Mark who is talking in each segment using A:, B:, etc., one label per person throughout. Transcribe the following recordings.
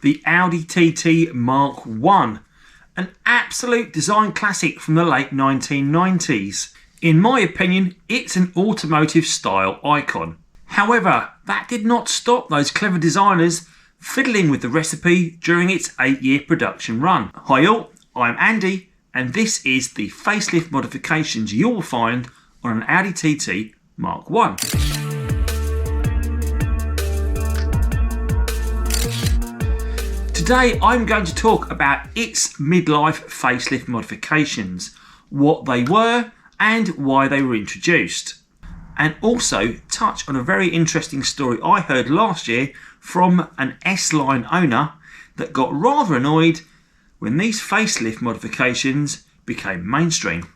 A: the Audi TT Mk1, an absolute design classic from the late 1990s. In my opinion, it's an automotive style icon. However, that did not stop those clever designers fiddling with the recipe during its 8-year production run. Hi all, I'm Andy, and this is the facelift modifications you will find on an Audi TT Mk1. Today I'm going to talk about its midlife facelift modifications, what they were and why they were introduced, and also touch on a very interesting story I heard last year from an S-Line owner that got rather annoyed when these facelift modifications became mainstream.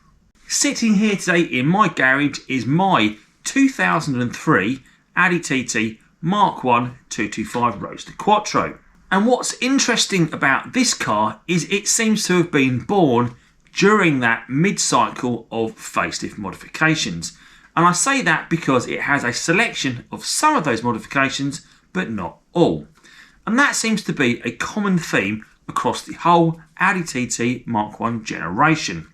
A: Sitting here today in my garage is my 2003 Audi TT Mk1 225 Roadster Quattro. And what's interesting about this car is it seems to have been born during that mid-cycle of facelift modifications. And I say that because it has a selection of some of those modifications, but not all. And that seems to be a common theme across the whole Audi TT Mk1 generation.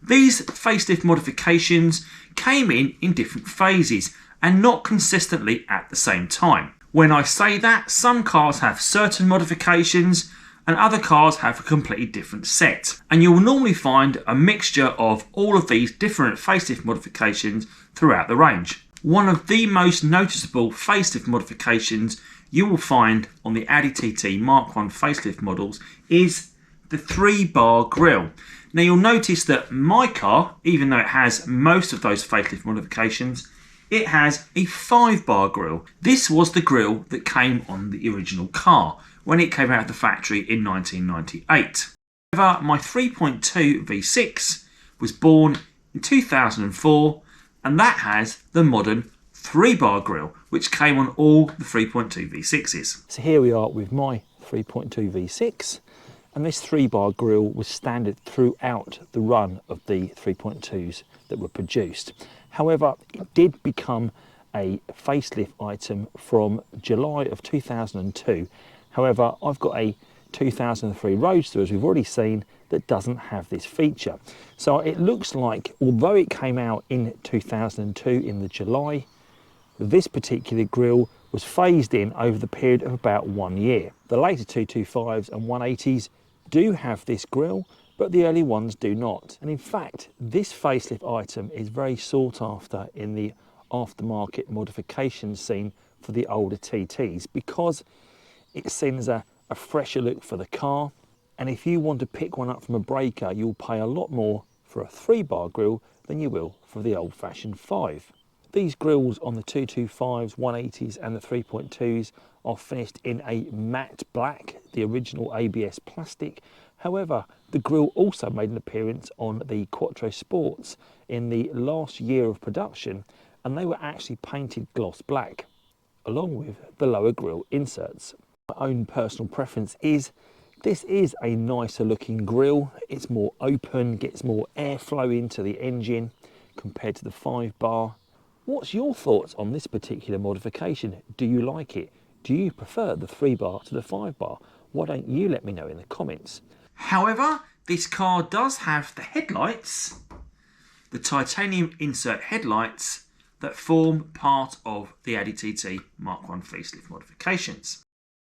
A: These facelift modifications came in different phases and not consistently at the same time. When I say that, some cars have certain modifications and other cars have a completely different set. And you will normally find a mixture of all of these different facelift modifications throughout the range. One of the most noticeable facelift modifications you will find on the Audi TT Mk1 facelift models is the 3-bar grille. Now you'll notice that my car, even though it has most of those facelift modifications, it has a 5-bar grille. This was the grille that came on the original car when it came out of the factory in 1998. However, my 3.2 V6 was born in 2004 and that has the modern 3-bar grille which came on all the 3.2 V6s.
B: So here we are with my 3.2 V6, and this 3-bar grille was standard throughout the run of the 3.2s that were produced. However, it did become a facelift item from July of 2002. However, I've got a 2003 Roadster, as we've already seen, that doesn't have this feature. So it looks like, although it came out in 2002 in the July, this particular grille was phased in over the period of about 1 year. The later 225s and 180s do have this grille, but the early ones do not. And in fact, this facelift item is very sought after in the aftermarket modification scene for the older TTs because it's seen as a fresher look for the car. And if you want to pick one up from a breaker, you'll pay a lot more for a 3-bar grille than you will for the old-fashioned 5. These grilles on the 225s, 180s and the 3.2s are finished in a matte black, the original ABS plastic. However, the grille also made an appearance on the Quattro Sports in the last year of production, and they were actually painted gloss black, along with the lower grille inserts. My own personal preference is this is a nicer looking grille. It's more open, gets more airflow into the engine compared to the 5-bar. What's your thoughts on this particular modification? Do you like it? Do you prefer the 3-bar to the 5-bar? Why don't you let me know in the comments?
A: However, this car does have the headlights, the titanium insert headlights that form part of the Audi TT Mk1 facelift modifications.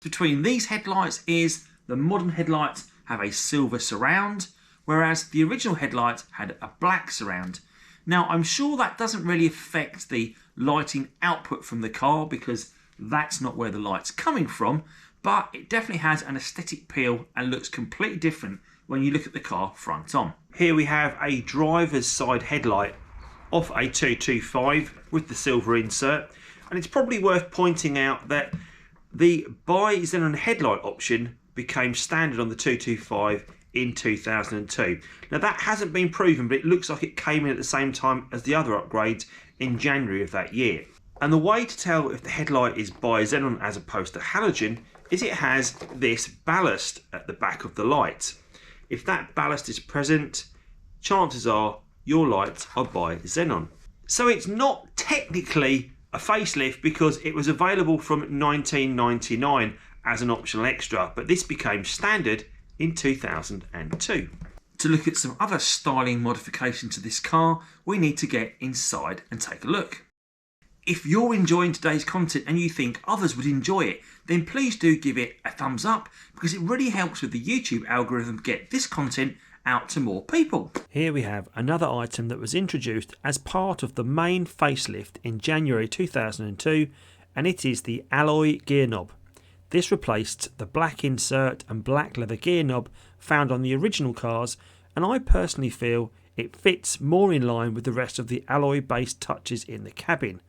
A: Between these headlights is the modern headlights have a silver surround, whereas the original headlights had a black surround. Now I'm sure that doesn't really affect the lighting output from the car because that's not where the light's coming from, but it definitely has an aesthetic appeal and looks completely different when you look at the car front on. Here we have a driver's side headlight off a 225 with the silver insert, and it's probably worth pointing out that the bi-xenon headlight option became standard on the 225 in 2002. Now that hasn't been proven, but it looks like it came in at the same time as the other upgrades in January of that year. And the way to tell if the headlight is bi-xenon as opposed to halogen is it has this ballast at the back of the light. If that ballast is present, chances are your lights are bi-xenon. So it's not technically a facelift because it was available from 1999 as an optional extra, but this became standard in 2002. To look at some other styling modifications to this car, we need to get inside and take a look. If you're enjoying today's content and you think others would enjoy it, then please do give it a thumbs up, because it really helps with the YouTube algorithm get this content out to more people.
B: Here we have another item that was introduced as part of the main facelift in January 2002, and it is the alloy gear knob. This replaced the black insert and black leather gear knob found on the original cars, and I personally feel it fits more in line with the rest of the alloy based touches in the cabin.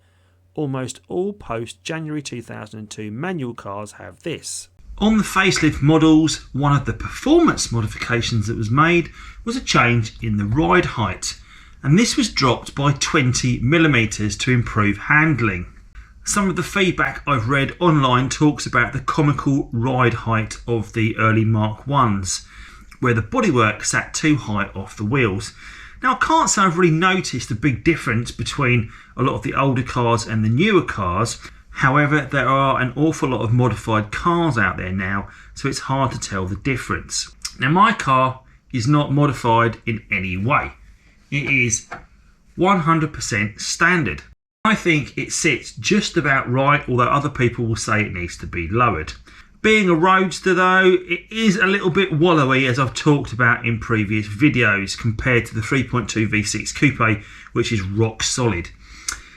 B: Almost all post January 2002 manual cars have this.
A: On the facelift models, one of the performance modifications that was made was a change in the ride height, and this was dropped by 20mm to improve handling. Some of the feedback I've read online talks about the comical ride height of the early Mark 1s, where the bodywork sat too high off the wheels. Now, I can't say I've really noticed a big difference between a lot of the older cars and the newer cars. However, there are an awful lot of modified cars out there now, so it's hard to tell the difference. Now, my car is not modified in any way. It is 100% standard. I think it sits just about right, although other people will say it needs to be lowered. Being a roadster though, it is a little bit wallowy, as I've talked about in previous videos, compared to the 3.2 V6 Coupe, which is rock solid.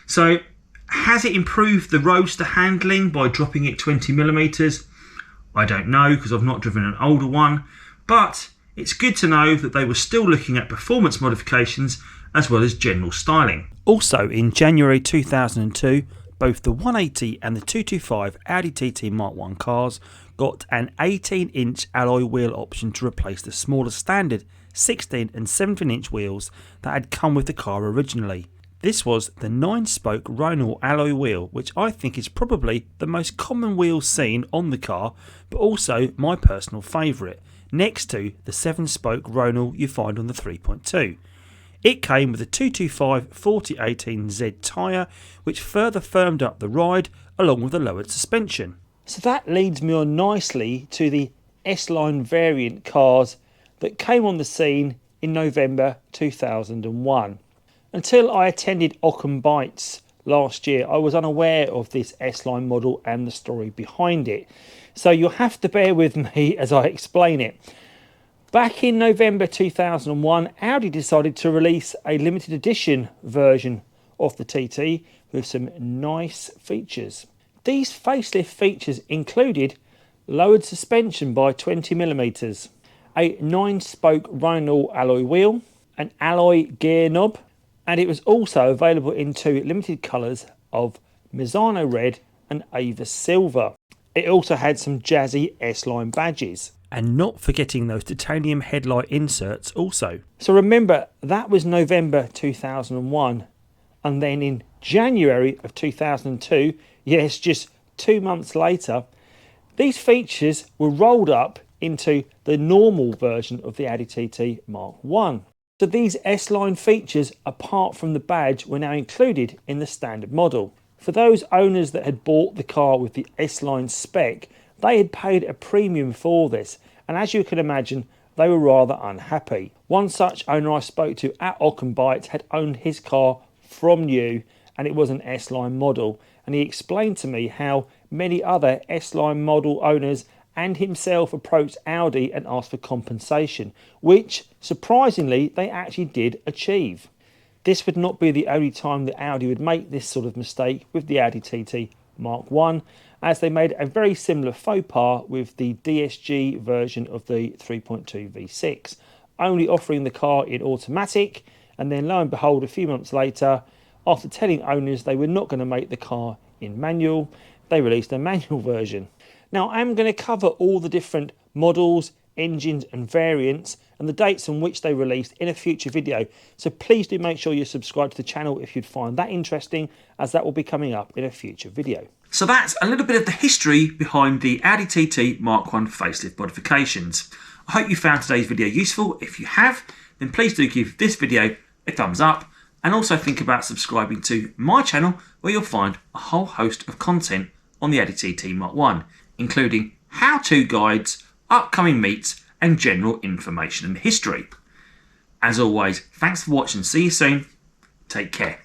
A: So, has it improved the roadster handling by dropping it 20mm? I don't know, because I've not driven an older one, but it's good to know that they were still looking at performance modifications as well as general styling.
B: Also in January 2002, both the 180 and the 225 Audi TT Mk1 cars got an 18-inch alloy wheel option to replace the smaller standard 16 and 17-inch wheels that had come with the car originally. This was the 9-spoke Ronal alloy wheel, which I think is probably the most common wheel seen on the car, but also my personal favourite, next to the 7-spoke Ronal you find on the 3.2. It came with a 225 4018Z tyre, which further firmed up the ride along with a lowered suspension. So that leads me on nicely to the S-Line variant cars that came on the scene in November 2001. Until I attended Ockham Bites last year, I was unaware of this S-Line model and the story behind it. So you'll have to bear with me as I explain it. Back in November 2001, Audi decided to release a limited edition version of the TT with some nice features. These facelift features included lowered suspension by 20mm, a 9-spoke Ronal alloy wheel, an alloy gear knob, and it was also available in two limited colours of Misano Red and Ava Silver. It also had some jazzy S-Line badges. And not forgetting those titanium headlight inserts also. So remember, that was November 2001. And then in January of 2002, yes, just 2 months later, these features were rolled up into the normal version of the Audi TT Mk1. So these S-Line features, apart from the badge, were now included in the standard model. For those owners that had bought the car with the S-Line spec, they had paid a premium for this, and as you can imagine, they were rather unhappy. One such owner I spoke to at Ockham Bites had owned his car from new, and it was an S-Line model, and he explained to me how many other S-Line model owners and himself approached Audi and asked for compensation, which surprisingly they actually did achieve. This would not be the only time that Audi would make this sort of mistake with the Audi TT Mk1, as they made a very similar faux pas with the DSG version of the 3.2 V6, only offering the car in automatic, and then lo and behold, a few months later, after telling owners they were not going to make the car in manual, they released a manual version. Now, I'm going to cover all the different models, engines and variants and the dates on which they released in a future video, so please do make sure you subscribe to the channel if you'd find that interesting, as that will be coming up in a future video.
A: So that's a little bit of the history behind the Audi TT Mk1 facelift modifications. I hope you found today's video useful. If you have, then please do give this video a thumbs up, and also think about subscribing to my channel, where you'll find a whole host of content on the Audi TT Mk1, including how-to guides, upcoming meets and general information and history. As always, thanks for watching. See you soon. Take care.